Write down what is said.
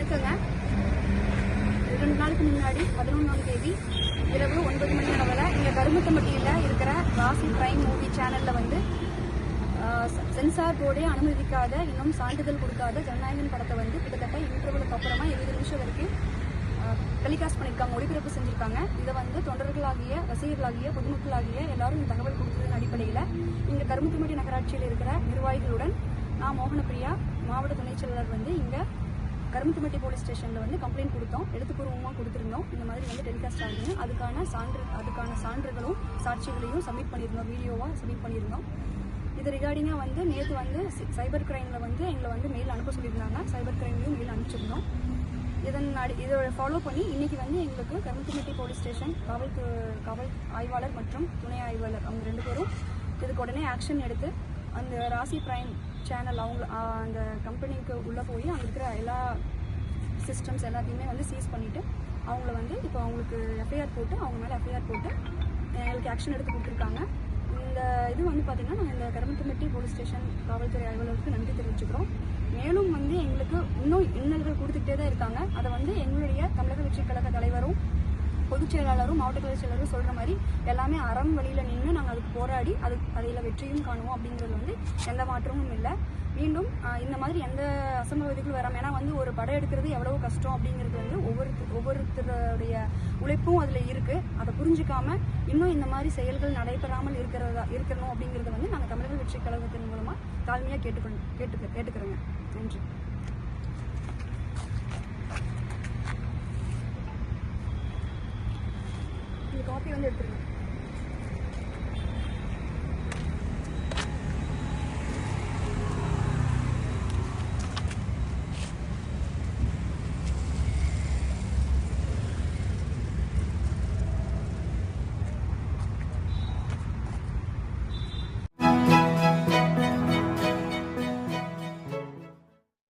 வணக்கங்க. 2 நாளுக்கு முன்னாடி 11ஆம் தேதி இரவு 9 மணி அளவில் இங்கே கருமத்தம்பட்டியில் இருக்கிற ராசி பிரைம் மூவி சேனலில் வந்து சென்சார் போர்டே அனுமதிக்காத இன்னும் சான்றிதழ் கொடுக்காத ஜனநாயகன் படத்தை வந்து கிட்டத்தட்ட இன்டர்வலுக்கு அப்புறமா 20 நிமிஷம் வரைக்கும் டெலிகாஸ்ட் பண்ணியிருக்காங்க, ஒளிபரப்பு செஞ்சுருக்காங்க. இதை வந்து தொண்டர்களாகிய ரசிகர்களாகிய பொதுமக்களாகிய எல்லாரும் இந்த தகவல் கொடுத்ததன் அடிப்படையில் இங்கே கருமத்தம்பட்டி நகராட்சியில் இருக்கிற நிர்வாகிகளுடன் நான் மோகனப்பிரியா மாவட்ட துணைச் செயலாளர் வந்து இங்கே கருமத்தம்பட்டி போலீஸ் ஸ்டேஷனில் வந்து கம்ப்ளைண்ட் கொடுத்தோம், எழுத்துப்பூர்வமாக கொடுத்துருந்தோம். இந்த மாதிரி வந்து டெலிகாஸ்ட் ஆகுது, அதுக்கான சான்றுகளும் சாட்சிகளையும் சப்மிட் பண்ணியிருந்தோம், வீடியோவாக சப்மிட் பண்ணியிருந்தோம். இது ரிகார்டிங்காக வந்து நேற்று வந்து சைபர் கிரைமில் வந்து எங்களை வந்து மெயில் அனுப்ப சொல்லியிருந்தாங்க. சைபர் கிரைம்லையும் மெயில் அனுப்பிச்சிருந்தோம். இதோட ஃபாலோ பண்ணி இன்னைக்கு வந்து எங்களுக்கு கருமத்தம்பட்டி போலீஸ் ஸ்டேஷன் காவல் ஆய்வாளர் மற்றும் துணை ஆய்வாளர் அவங்க 2 பேரும் இதுக்கு உடனே ஆக்ஷன் எடுத்து அந்த ராசி பிரைம் சேனல் அந்த கம்பெனிக்கு உள்ளே போய் அங்கே இருக்கிற எல்லா சிஸ்டம்ஸ் எல்லாத்தையுமே வந்து சீஸ் பண்ணிவிட்டு அவங்கள வந்து இப்போ அவங்களுக்கு எஃப்ஐஆர் போட்டு அவங்க மேலே எஃப்ஐஆர் போட்டு எங்களுக்கு ஆக்ஷன் எடுத்து கொடுத்துருக்காங்க. இந்த இது வந்து பார்த்திங்கன்னா நாங்கள் இந்த கருமத்தம்பட்டி போலீஸ் ஸ்டேஷன் காவல்துறை ஆய்வாளருக்கு நன்றி தெரிவிச்சுக்கிறோம். மேலும் வந்து எங்களுக்கு இன்னும் இன்னல்கள் கொடுத்துக்கிட்டே தான் இருக்காங்க. அதை வந்து எங்களுடைய தமிழக வெற்றிக் கழக தலைவரும் பொதுச் செயலாளரும் மாவட்ட கலை செயலரும் சொல்கிற மாதிரி எல்லாமே அறம் வழியில் நின்று நாங்கள் அதுக்கு போராடி அதில் வெற்றியும் காணுவோம் அப்படிங்கிறது வந்து எந்த மாற்றமும் இல்லை. மீண்டும் இந்த மாதிரி எந்த அசம்பாவிதங்களும் வராமல், ஏன்னா வந்து ஒரு படம் எடுக்கிறது எவ்வளவு கஷ்டம் அப்படிங்கிறது வந்து ஒவ்வொருத்தருடைய உழைப்பும் அதில் இருக்குது. அதை புரிஞ்சிக்காமல் இன்னும் இந்த மாதிரி செயல்கள் நடைபெறாமல் இருக்கணும் அப்படிங்கிறத வந்து நாங்கள் தமிழக வெற்றிக் கழகத்தின் மூலமாக தாழ்மையாக கேட்டுக்கிறோங்க. நன்றி. காப்பி வந்து எடுத்துருங்க.